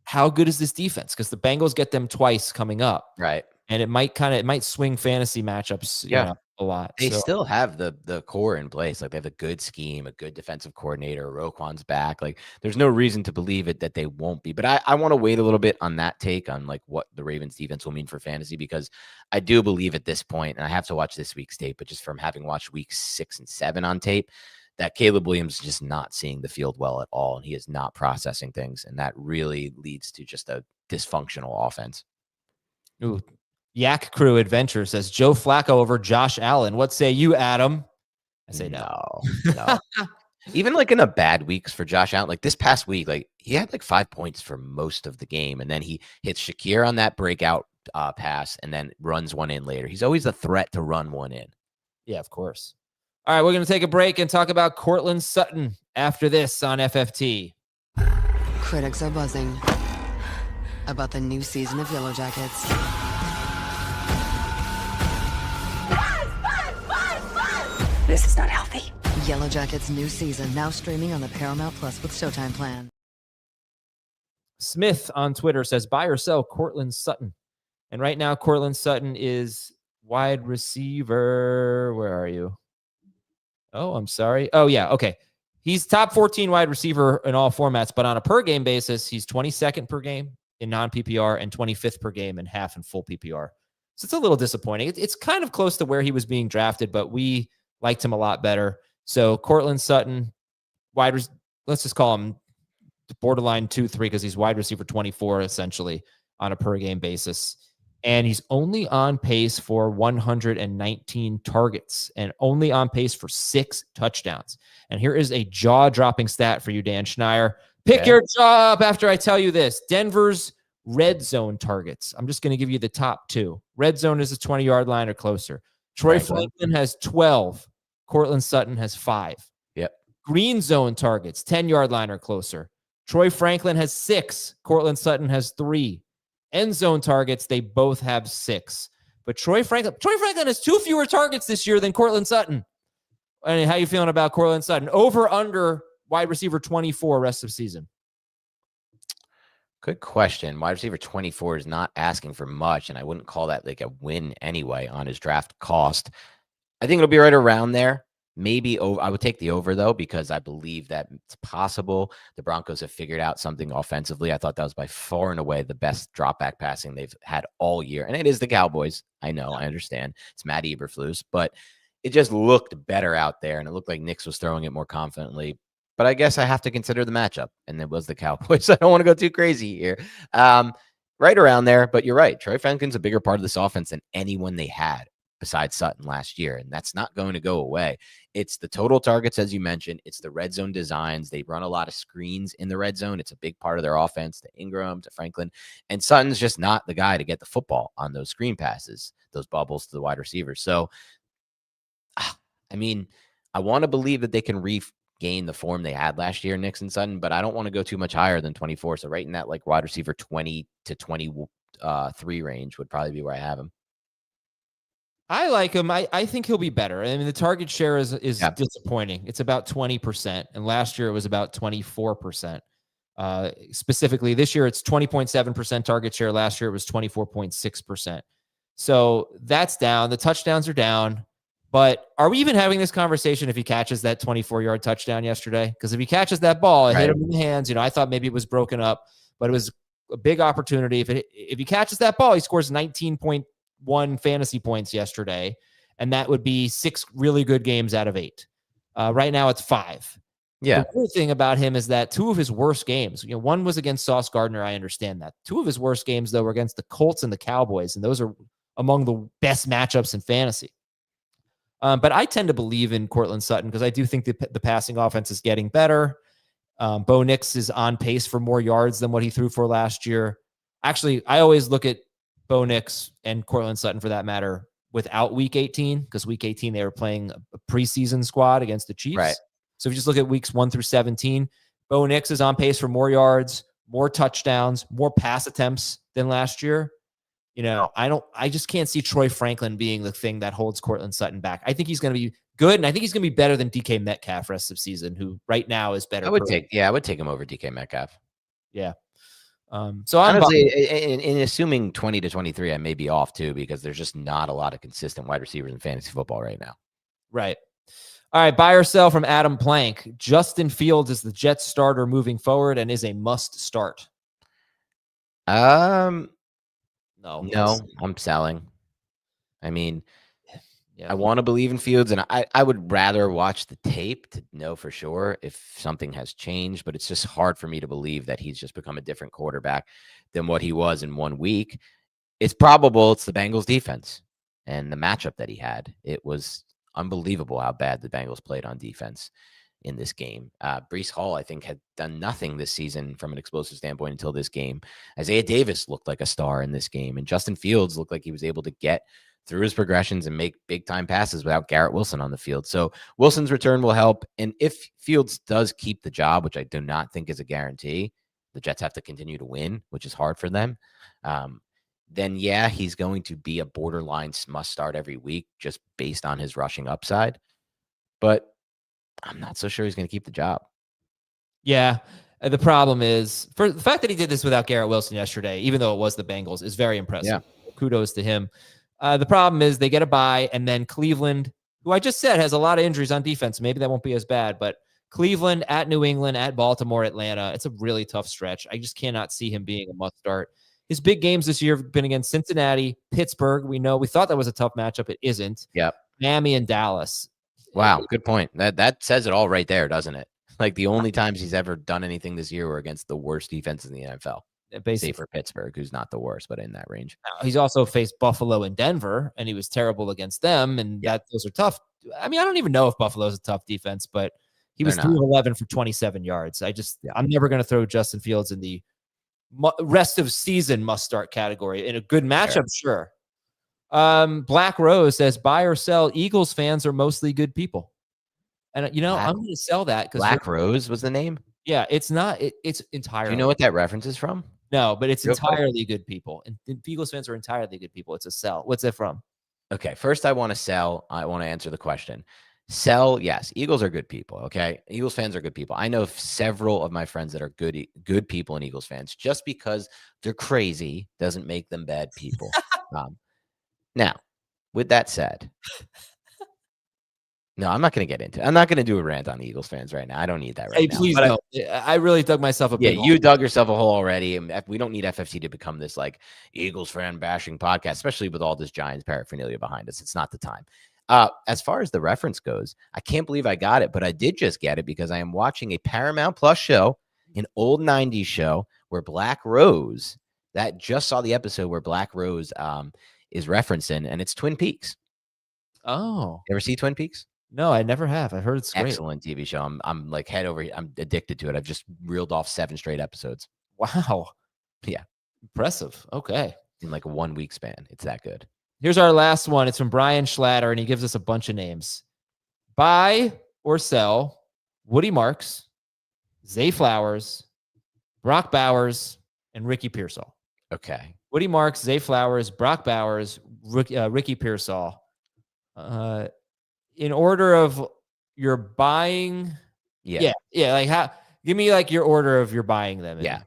how good is this defense? Because the Bengals get them twice coming up. Right. And it might swing fantasy matchups a lot. They still have the core in place. Like they have a good scheme, a good defensive coordinator. Roquan's back. Like there's no reason to believe that they won't be. But I want to wait a little bit on that take on like what the Ravens defense will mean for fantasy, because I do believe at this point, and I have to watch this week's tape, but just from having watched weeks 6 and 7 on tape, that Caleb Williams is just not seeing the field well at all. And he is not processing things. And that really leads to just a dysfunctional offense. Ooh. Yak Crew Adventure says Joe Flacco over Josh Allen. What say you, Adam? I say no. Even like in a bad weeks for Josh Allen, like this past week, like he had like 5 points for most of the game. And then he hits Shakir on that breakout pass and then runs one in later. He's always a threat to run one in. Yeah, of course. All right, we're going to take a break and talk about Courtland Sutton after this on FFT. Critics are buzzing about the new season of Yellow Jackets. This is not healthy. Yellow Jackets' new season now streaming on the Paramount Plus with Showtime plan. Smith on Twitter says, buy or sell Courtland Sutton. And right now, Courtland Sutton is wide receiver. Where are you? Oh, I'm sorry. Oh, yeah. Okay. He's top 14 wide receiver in all formats, but on a per game basis, he's 22nd per game in non-PPR and 25th per game in half and full PPR. So it's a little disappointing. It's kind of close to where he was being drafted, but we liked him a lot better. So Courtland Sutton, let's just call him borderline 2-3 because he's wide receiver 24 essentially on a per game basis. And he's only on pace for 119 targets and only on pace for 6 touchdowns. And here is a jaw-dropping stat for you, Dan Schneier. Pick your jaw up after I tell you this. Denver's red zone targets. I'm just going to give you the top 2. Red zone is a 20-yard line or closer. Troy Franklin has 12. Courtland Sutton has 5. Yep. Green zone targets, 10-yard line or closer. Troy Franklin has 6. Courtland Sutton has 3. End zone targets, they both have 6. But Troy Franklin has 2 fewer targets this year than Courtland Sutton. I mean, how you feeling about Courtland Sutton? Over, under, wide receiver 24 rest of season. Good question. Wide receiver 24 is not asking for much, and I wouldn't call that like a win anyway on his draft cost. I think it'll be right around there. Maybe over. I would take the over, though, because I believe that it's possible the Broncos have figured out something offensively. I thought that was by far and away the best drop back passing they've had all year. And it is the Cowboys. I know. I understand. It's Matt Eberflus. But it just looked better out there, and it looked like Nix was throwing it more confidently. But I guess I have to consider the matchup, and it was the Cowboys. I don't want to go too crazy here. Right around there, but you're right. Troy Franklin's a bigger part of this offense than anyone they had besides Sutton last year, and that's not going to go away. It's the total targets, as you mentioned. It's the red zone designs. They run a lot of screens in the red zone. It's a big part of their offense, to Ingram, to Franklin. And Sutton's just not the guy to get the football on those screen passes, those bubbles to the wide receivers. So, I mean, I want to believe that they can regain the form they had last year, Nix and Sutton, but I don't want to go too much higher than 24. So right in that like wide receiver 20 to 23 range would probably be where I have him. I like him. I think he'll be better. I mean, the target share is disappointing. It's about 20%, and last year it was about 24%. Specifically, this year it's 20.7% target share. Last year it was 24.6%. So that's down. The touchdowns are down. But are we even having this conversation if he catches that 24-yard touchdown yesterday? Because if he catches that ball, it hit him in the hands. I thought maybe it was broken up, but it was a big opportunity. If he catches that ball, he scores 19.1 fantasy points yesterday, and that would be 6 really good games out of 8. Right now it's 5. Yeah. The cool thing about him is that 2 of his worst games, one was against Sauce Gardner. I understand that. 2 of his worst games, though, were against the Colts and the Cowboys, and those are among the best matchups in fantasy. But I tend to believe in Courtland Sutton because I do think the passing offense is getting better. Bo Nix is on pace for more yards than what he threw for last year. Actually, I always look at Bo Nix and Courtland Sutton, for that matter, without Week 18, because Week 18 they were playing a preseason squad against the Chiefs. Right. So if you just look at weeks 1 through 17, Bo Nix is on pace for more yards, more touchdowns, more pass attempts than last year. I just can't see Troy Franklin being the thing that holds Courtland Sutton back. I think he's going to be good, and I think he's going to be better than DK Metcalf rest of season, who right now is better. I would take him over DK Metcalf. Yeah. So honestly, in assuming 20 to 23, I may be off too, because there's just not a lot of consistent wide receivers in fantasy football right now. Right. All right. Buy or sell from Adam Plank. Justin Fields is the Jets starter moving forward and is a must start. No, I'm selling. I mean, I want to believe in Fields, and I would rather watch the tape to know for sure if something has changed, but it's just hard for me to believe that he's just become a different quarterback than what he was in 1 week. It's probable it's the Bengals defense and the matchup that he had. It was unbelievable how bad the Bengals played on defense in this game. Breece Hall, I think, had done nothing this season from an explosive standpoint until this game. Isaiah Davis looked like a star in this game, and Justin Fields looked like he was able to get through his progressions and make big time passes without Garrett Wilson on the field. So Wilson's return will help. And if Fields does keep the job, which I do not think is a guarantee, the Jets have to continue to win, which is hard for them. Then yeah, he's going to be a borderline must start every week just based on his rushing upside. But I'm not so sure he's going to keep the job. Yeah. The problem is, for the fact that he did this without Garrett Wilson yesterday, even though it was the Bengals, is very impressive. Yeah. Kudos to him. The problem is they get a bye, and then Cleveland, who I just said has a lot of injuries on defense. Maybe that won't be as bad, but Cleveland, at New England, at Baltimore, Atlanta. It's a really tough stretch. I just cannot see him being a must start. His big games this year have been against Cincinnati, Pittsburgh. We thought that was a tough matchup. It isn't. Yep. Miami and Dallas. Wow. Good point. That says it all right there, doesn't it? Like the only times he's ever done anything this year were against the worst defenses in the NFL. Basically, save for Pittsburgh, who's not the worst, but in that range. He's also faced Buffalo and Denver, and he was terrible against them. And those are tough. I mean, I don't even know if Buffalo's a tough defense, but he was 3 of 11 for 27 yards. I'm never going to throw Justin Fields in the rest of season must start category. In a good matchup, sure. Black Rose says, buy or sell. Eagles fans are mostly good people. And, I'm going to sell that because Black Rose was the name. Yeah, it's not. It's entirely. Do you know what that reference is from? No, but it's entirely good people. And Eagles fans are entirely good people. It's a sell. What's it from? Okay, first I want to sell. I want to answer the question. Sell, yes. Eagles are good people, okay? Eagles fans are good people. I know several of my friends that are good people and Eagles fans. Just because they're crazy doesn't make them bad people. Now, with that said, no, I'm not going to get into it. I'm not going to do a rant on the Eagles fans right now. I don't need that right now. Please don't. I really dug myself a big hole. You dug yourself a hole already. We don't need FFT to become this like Eagles fan bashing podcast, especially with all this Giants paraphernalia behind us. It's not the time. As far as the reference goes, I can't believe I got it, but I did just get it because I am watching a Paramount Plus show, an old 90s show where Black Rose, that just saw the episode where Black Rose is referencing, and it's Twin Peaks. Oh. You ever see Twin Peaks? No, I never have. I heard it's great. Excellent TV show. I'm like head over. I'm addicted to it. I've just reeled off 7 straight episodes. Wow. Yeah. Impressive. Okay. In like a 1 week span. It's that good. Here's our last one. It's from Brian Schlatter, and he gives us a bunch of names. Buy or sell Woody Marks, Zay Flowers, Brock Bowers, and Ricky Pearsall. Okay. Woody Marks, Zay Flowers, Brock Bowers, Ricky Pearsall. In order of your buying. Yeah. Like give me like your order of your buying them. Yeah.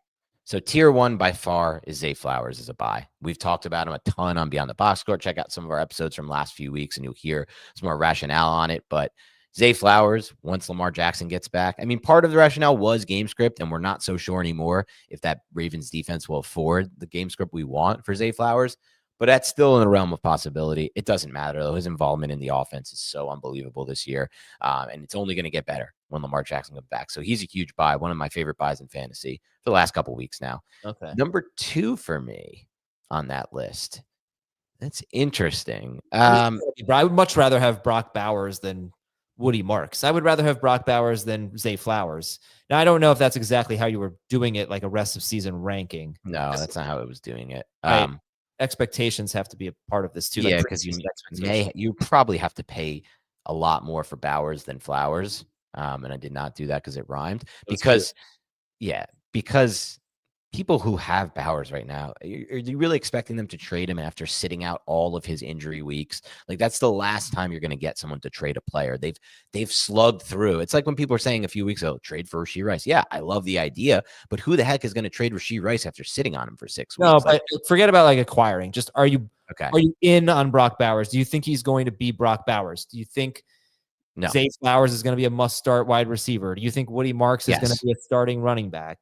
So tier 1 by far is Zay Flowers as a buy. We've talked about him a ton on Beyond the Box Score. Check out some of our episodes from last few weeks and you'll hear some more rationale on it. But Zay Flowers, once Lamar Jackson gets back, I mean, part of the rationale was game script, and we're not so sure anymore if that Ravens defense will afford the game script we want for Zay Flowers. But that's still in the realm of possibility. It doesn't matter, though. His involvement in the offense is so unbelievable this year. And it's only going to get better when Lamar Jackson comes back. So he's a huge buy, one of my favorite buys in fantasy for the last couple of weeks now. Okay. Number 2 for me on that list. That's interesting. I would much rather have Brock Bowers than Woody Marks. I would rather have Brock Bowers than Zay Flowers. Now, I don't know if that's exactly how you were doing it, like a rest of season ranking. No, that's not how it was doing it. Right. Expectations have to be a part of this too. Yeah, because you probably have to pay a lot more for Bowers than Flowers. And I did not do that because it rhymed. Because people who have Bowers right now, are you really expecting them to trade him after sitting out all of his injury weeks? Like that's the last time you're going to get someone to trade a player. They've slugged through. It's like when people were saying a few weeks ago, trade for Rashee Rice. Yeah, I love the idea, but who the heck is going to trade Rashee Rice after sitting on him for 6 weeks? No, but forget about like acquiring. Just are you in on Brock Bowers? Do you think he's going to be Brock Bowers? Do you think Zay Flowers is going to be a must-start wide receiver? Do you think Woody Marks is going to be a starting running back?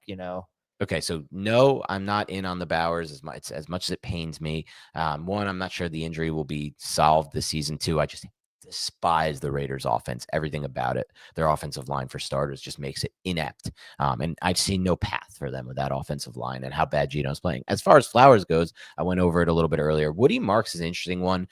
Okay, so no, I'm not in on the Bowers as much as it pains me. 1, I'm not sure the injury will be solved this season. 2, I just despise the Raiders' offense. Everything about it, their offensive line for starters, just makes it inept. And I've seen no path for them with that offensive line and how bad Geno's playing. As far as Flowers goes, I went over it a little bit earlier. Woody Marks is an interesting one.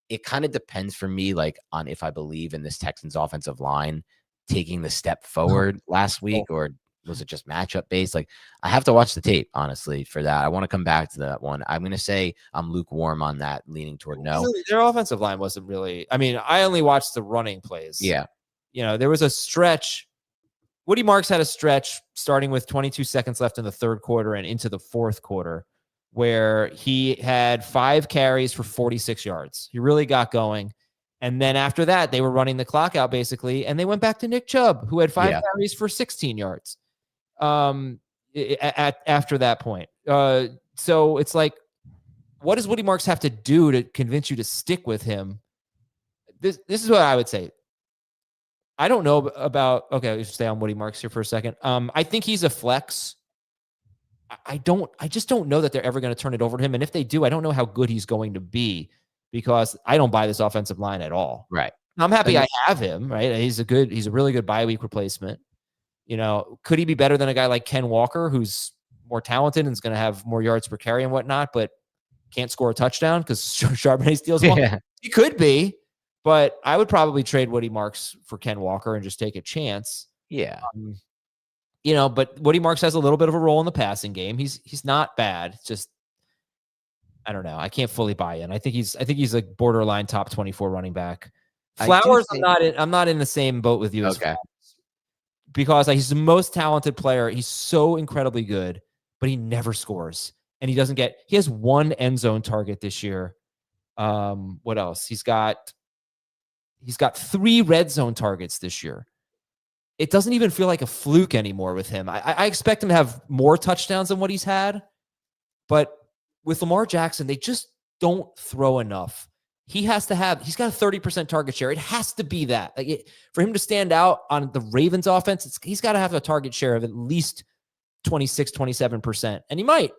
It kind of depends for me, like on if I believe in this Texans offensive line taking the step forward last week or Was it just matchup based? Like, I have to watch the tape, honestly, for that. I want to come back to that one. I'm going to say I'm lukewarm on that, leaning toward no. Their offensive line wasn't really, I mean, I only watched the running plays. Yeah. There was a stretch. Woody Marks had a stretch starting with 22 seconds left in the third quarter and into the fourth quarter where he had 5 carries for 46 yards. He really got going. And then after that, they were running the clock out basically, and they went back to Nick Chubb, who had 5 carries for 16 yards after that point. So it's like, what does Woody Marks have to do to convince you to stick with him? This is what I would say. I don't know about, okay, let's stay on Woody Marks here for a second. I think he's a flex. I just don't know that they're ever going to turn it over to him. And if they do, I don't know how good he's going to be because I don't buy this offensive line at all. Right. I'm happy I have him, right? He's a really good bye week replacement. Could he be better than a guy like Ken Walker, who's more talented and is going to have more yards per carry and whatnot, but can't score a touchdown because Charbonnet steals one? Yeah. He could be, but I would probably trade Woody Marks for Ken Walker and just take a chance. Yeah. But Woody Marks has a little bit of a role in the passing game. He's not bad. It's just, I don't know. I can't fully buy in. I think he's a borderline top 24 running back. Flowers, I'm not in the same boat with you as Flowers because he's the most talented player. He's so incredibly good, but he never scores. And he has 1 end zone target this year. What else? He's got 3 red zone targets this year. It doesn't even feel like a fluke anymore with him. I expect him to have more touchdowns than what he's had, but with Lamar Jackson, they just don't throw enough. He's got a 30% target share. It has to be that. For him to stand out on the Ravens offense, he's got to have a target share of at least 26, 27%. And he might.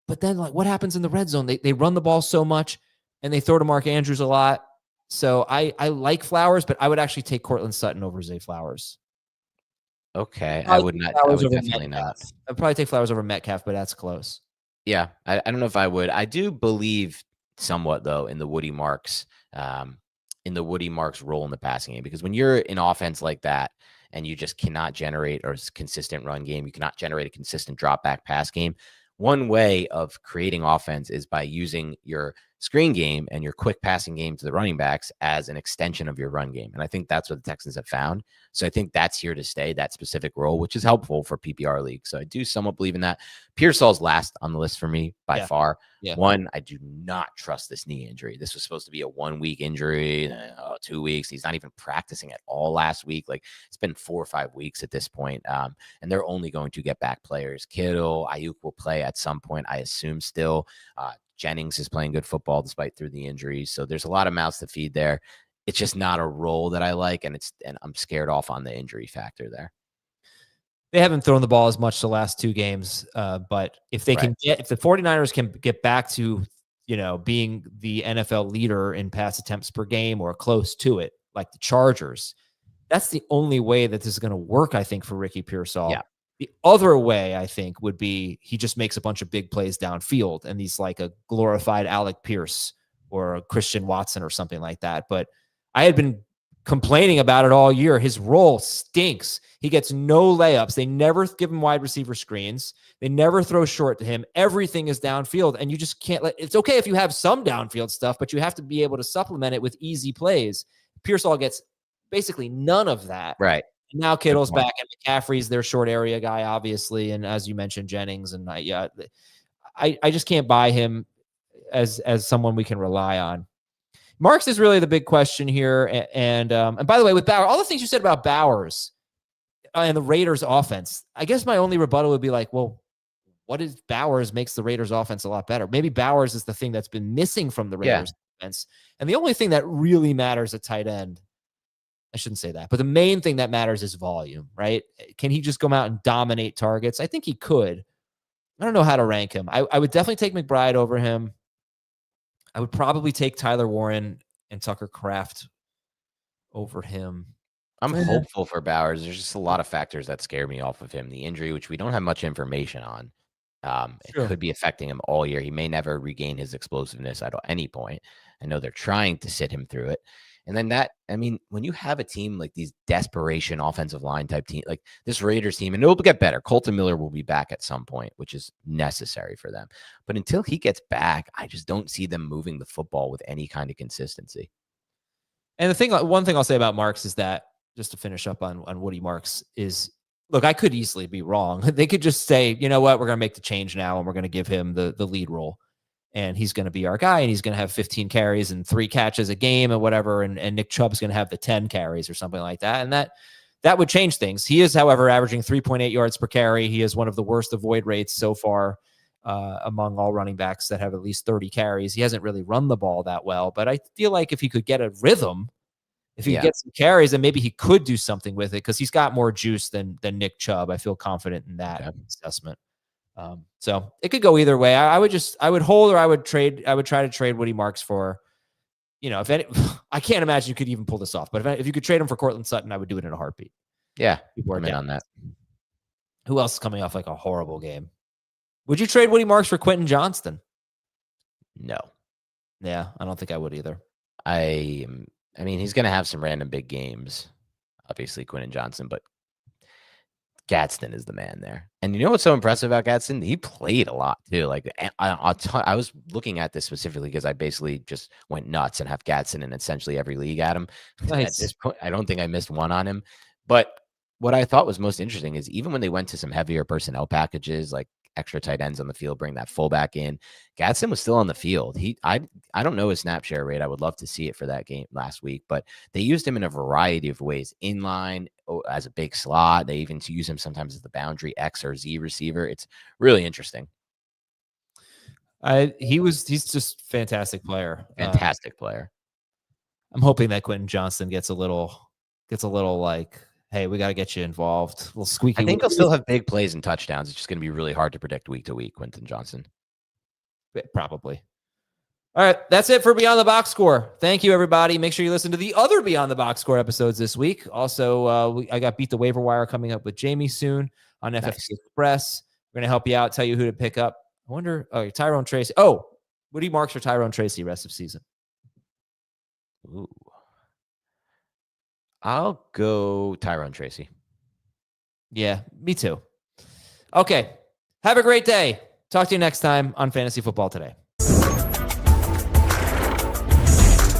But then what happens in the red zone? They run the ball so much and they throw to Mark Andrews a lot. So I like Flowers, but I would actually take Courtland Sutton over Zay Flowers. Okay. I would definitely not. I'd probably take Flowers over Metcalf, but that's close. Yeah. I don't know if I would. I do believe somewhat though in the Woody Marks role in the passing game, because when you're in offense like that and you just cannot generate a consistent run game, you cannot generate a consistent drop back pass game. One way of creating offense is by using your screen game and your quick passing game to the running backs as an extension of your run game. And I think that's what the Texans have found. So I think that's here to stay, that specific role, which is helpful for PPR leagues. So I do somewhat believe in that. Pearsall's last on the list for me by far. Yeah. One, I do not trust this knee injury. This was supposed to be a 1-week injury, 2 weeks. He's not even practicing at all last week. It's been 4 or 5 weeks at this point. And they're only going to get back players. Kittle, Ayuk will play at some point, I assume still. Jennings is playing good football despite through the injuries. So there's a lot of mouths to feed there. It's just not a role that I like. And I'm scared off on the injury factor there. They haven't thrown the ball as much the last 2 games. But if the 49ers can get back to, being the NFL leader in pass attempts per game or close to it, like the Chargers, that's the only way that this is going to work, I think, for Ricky Pearsall. Yeah. The other way, I think, would be he just makes a bunch of big plays downfield and he's like a glorified Alec Pierce or a Christian Watson or something like that. But I had been complaining about it all year. His role stinks. He gets no layups. They never give him wide receiver screens. They never throw short to him. Everything is downfield, and you just can't it's okay if you have some downfield stuff, but you have to be able to supplement it with easy plays. Pearsall gets basically none of that. Right. Now Kittle's back, and McCaffrey's their short area guy, obviously, and as you mentioned, Jennings, and I just can't buy him as someone we can rely on. Marks is really the big question here, and by the way, with Bowers, all the things you said about Bowers and the Raiders' offense, I guess my only rebuttal would be well, what is Bowers makes the Raiders' offense a lot better? Maybe Bowers is the thing that's been missing from the Raiders' offense, and the only thing that really matters at tight end. I shouldn't say that, but the main thing that matters is volume, right? Can he just come out and dominate targets? I think he could. I don't know how to rank him. I would definitely take McBride over him. I would probably take Tyler Warren and Tucker Kraft over him. I'm hopeful for Bowers. There's just a lot of factors that scare me off of him. The injury, which we don't have much information on. It could be affecting him all year. He may never regain his explosiveness at any point. I know they're trying to sit him through it. And then when you have a team like these desperation offensive line type team, like this Raiders team, and it'll get better. Colton Miller will be back at some point, which is necessary for them. But until he gets back, I just don't see them moving the football with any kind of consistency. And one thing I'll say about Marks is that, just to finish up on Woody Marks, is, look, I could easily be wrong. They could just say, you know what, we're going to make the change now, and we're going to give him the lead role, and he's going to be our guy, and he's going to have 15 carries and 3 catches a game and whatever, and Nick Chubb's going to have the 10 carries or something like that, and that would change things. He is, however, averaging 3.8 yards per carry. He has one of the worst avoid rates so far among all running backs that have at least 30 carries. He hasn't really run the ball that well, but I feel like if he could get a rhythm, if he could get some carries, then maybe he could do something with it, because he's got more juice than Nick Chubb. I feel confident in that assessment. So it could go either way. I would hold, or I would try to trade Woody Marks for, I can't imagine you could even pull this off, but if you could trade him for Courtland Sutton, I would do it in a heartbeat. Yeah. I'm in on that. Who else is coming off like a horrible game? Would you trade Woody Marks for Quentin Johnston? No. Yeah, I don't think I would either. I mean, he's going to have some random big games, obviously Quentin Johnson, but Gadsden is the man there. And you know what's so impressive about Gadsden? He played a lot too. Like I was looking at this specifically because I basically just went nuts and have Gadsden in essentially every league at him. Nice. At this point, I don't think I missed one on him. But what I thought was most interesting is even when they went to some heavier personnel packages, like extra tight ends on the field, bring that fullback in, Gadsden was still on the field. I don't know his snap share rate. I would love to see it for that game last week, but they used him in a variety of ways. Inline, as a big slot. They even use him sometimes as the boundary X or Z receiver. It's really interesting. He's just fantastic player. Fantastic player. I'm hoping that Quentin Johnston gets a little like, hey, we got to get you involved. A little squeaky. I think he'll still have big plays and touchdowns. It's just going to be really hard to predict week to week, Quentin Johnston. Probably. All right, that's it for Beyond the Box Score. Thank you, everybody. Make sure you listen to the other Beyond the Box Score episodes this week. Also, I got Beat the Waiver Wire coming up with Jamie soon on FFC Express. We're going to help you out, tell you who to pick up. I wonder, Tyrone Tracy. Oh, Woody Marks for Tyrone Tracy rest of season. Ooh. I'll go Tyrone Tracy. Yeah, me too. Okay. Have a great day. Talk to you next time on Fantasy Football Today.